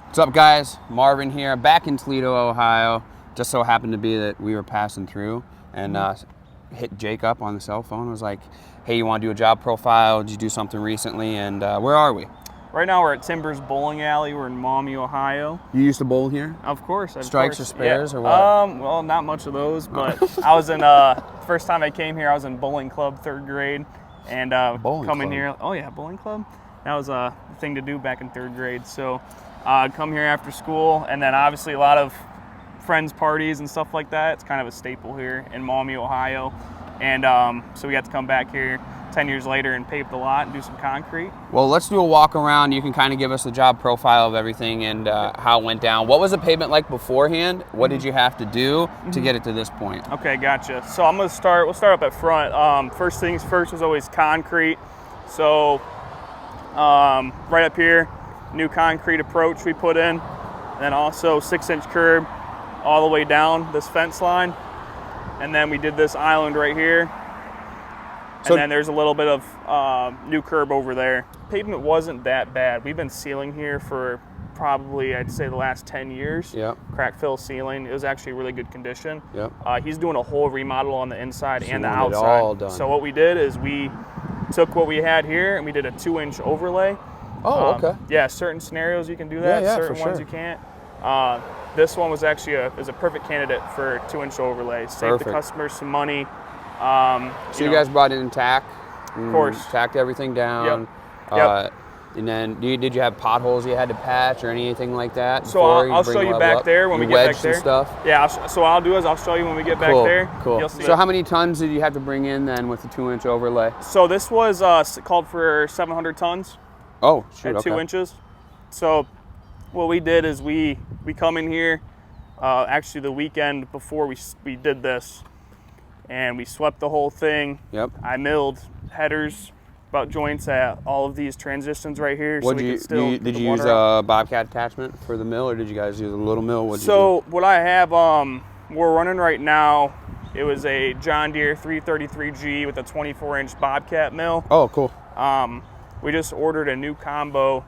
What's up, guys? Marvin here, back in Toledo, Ohio. Just so happened to be that we were passing through and hit Jake up on the cell phone. Was like, hey, you want to do a job profile? Did you do something recently? And where are we? Right now we're at Timbers Bowling Alley. We're in Maumee, Ohio. You used to bowl here? Of course. Strikes or spares or what? Well, not much of those, but I was in, first time I came here, I was in bowling club, 3rd grade. And coming here, oh yeah, bowling club? That was a thing to do back in 3rd grade. So come here after school, and then obviously a lot of friends parties and stuff like that. It's kind of a staple here in Maumee, Ohio. And so we got to come back here 10 years later and pave the lot and do some concrete. Well, let's do a walk around. You can kind of give us the job profile of everything and how it went down. What was the pavement like beforehand? What did you have to do to get it to this point? Okay, gotcha. So I'm gonna start, we'll start up at front. First things first was always concrete. So right up here, new concrete approach we put in, and then also 6-inch curb all the way down this fence line. And then we did this island right here. And then there's a little bit of new curb over there. Pavement wasn't that bad. We've been sealing here for probably, I'd say, the last 10 years. Yep. Crack fill sealing. It was actually really good condition. Yep. He's doing a whole remodel on the inside and the want it outside. all done. So what we did is we took what we had here and we did a 2-inch overlay. Oh, okay. Yeah, certain scenarios you can do that. Yeah, certain for ones sure. you can't. This one was actually a perfect candidate for a 2-inch overlay. Saved the customers some money. So you guys brought it in tack? Of course. Tacked everything down. Yep. And then did you have potholes you had to patch or anything like that? So I'll show you back there when we get back there. And stuff? Yeah, so what I'll do is I'll show you when we get back there. Cool. So how many tons did you have to bring in then with the 2-inch overlay? So this was called for 700 tons. Oh, shoot, at 2 inches. So what we did is we come in here actually the weekend before we did this, and we swept the whole thing. Yep. I milled headers, butt joints at all of these transitions right here. Did you use a Bobcat attachment for the mill, or did you guys use a little mill? What I have, we're running right now, it was a John Deere 333G with a 24-inch Bobcat mill. Oh, cool. We just ordered a new combo.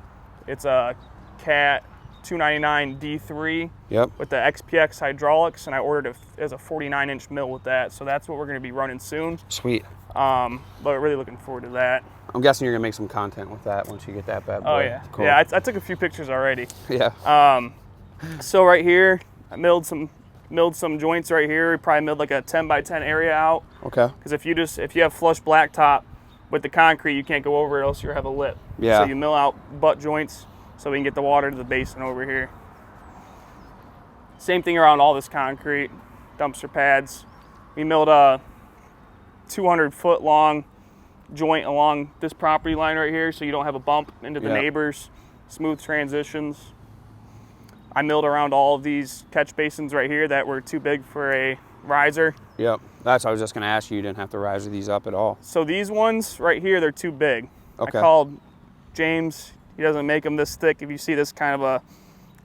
It's a Cat 299 D3 with the XPX hydraulics, and I ordered it as a 49-inch mill with that. So that's what we're going to be running soon. Sweet. But really looking forward to that. I'm guessing you're going to make some content with that once you get that bad boy. Oh, yeah. Cool. Yeah, I took a few pictures already. Yeah. So right here, I milled some joints right here. We probably milled like a 10 by 10 area out. Okay. Because if you have flush blacktop with the concrete, you can't go over it, else you'll have a lip. Yeah. So you mill out butt joints so we can get the water to the basin over here. Same thing around all this concrete, dumpster pads. We milled a 200-foot long joint along this property line right here so you don't have a bump into the neighbors. Smooth transitions. I milled around all of these catch basins right here that were too big for a riser. Yep. That's what I was just going to ask you. You didn't have to riser these up at all. So these ones right here, they're too big. Okay. I called James. He doesn't make them this thick. If you see this kind of a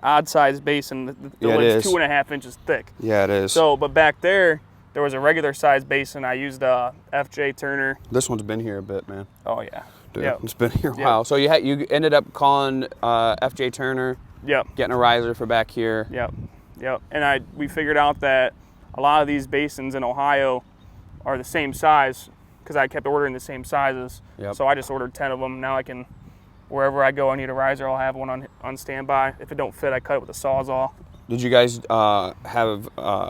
odd size basin, the lid's 2.5 inches thick. Yeah, it is. So, but back there was a regular size basin. I used a FJ Turner. This one's been here a bit, man. Oh yeah. Dude, it's been here a while. So you ended up calling FJ Turner. Yep. Getting a riser for back here. Yep. And we figured out that a lot of these basins in Ohio are the same size because I kept ordering the same sizes. Yep. So I just ordered 10 of them. Now I can, wherever I go, I need a riser, I'll have one on standby. If it don't fit, I cut it with a Sawzall. Did you guys have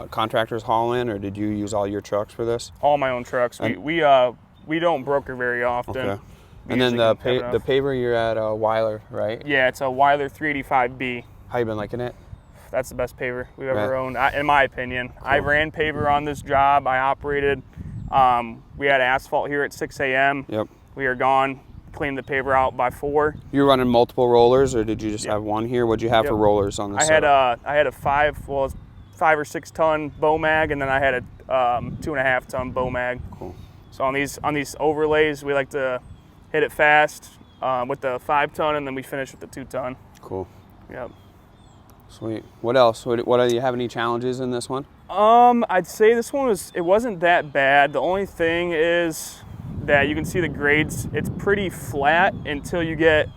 contractors haul in, or did you use all your trucks for this? All my own trucks. We don't broker very often. Okay. And then the paver, you're at Weiler, right? Yeah, it's a Weiler 385B. How you been liking it? That's the best paver we've ever owned, in my opinion. Cool. I ran paver on this job. I operated. We had asphalt here at 6 a.m. Yep. We are gone. Cleaned the paver out by 4. You were running multiple rollers, or did you just have one here? What'd you have for rollers on this? I had a 5 or 6 ton bow mag, and then I had a 2.5 ton bow mag. Cool. So on these overlays, we like to hit it fast with the 5 ton, and then we finish with the 2 ton. Cool. Yep. Sweet. What else? Do you have any challenges in this one? I'd say this one wasn't that bad. The only thing is that you can see the grades, it's pretty flat until you get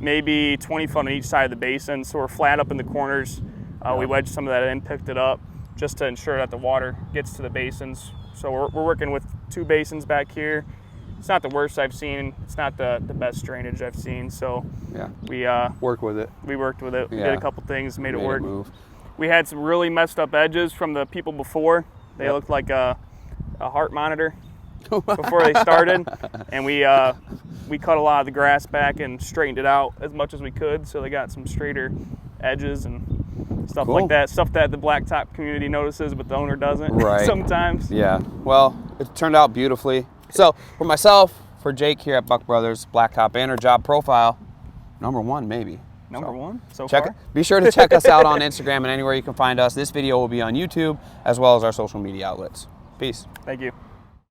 maybe 20 foot on each side of the basin. So we're flat up in the corners. We wedged some of that in, picked it up, just to ensure that the water gets to the basins. So we're working with 2 basins back here. It's not the worst I've seen. It's not the best drainage I've seen. So Yeah. we Work with it. we worked with it. We Yeah. did a couple things, made it work. Move. We had some really messed up edges from the people before. They Yep. looked like a heart monitor before they started, and we cut a lot of the grass back and straightened it out as much as we could, so they got some straighter edges and stuff Cool. like that. Stuff that the blacktop community notices, but the owner doesn't Right. sometimes. Yeah. Well, it turned out beautifully. So for myself, for Jake here at Buck Brothers, blacktop and our job profile, #1 maybe. Number 1 so Check far. it. Be sure to check us out on Instagram and anywhere you can find us. This video will be on YouTube as well as our social media outlets. Peace. Thank you.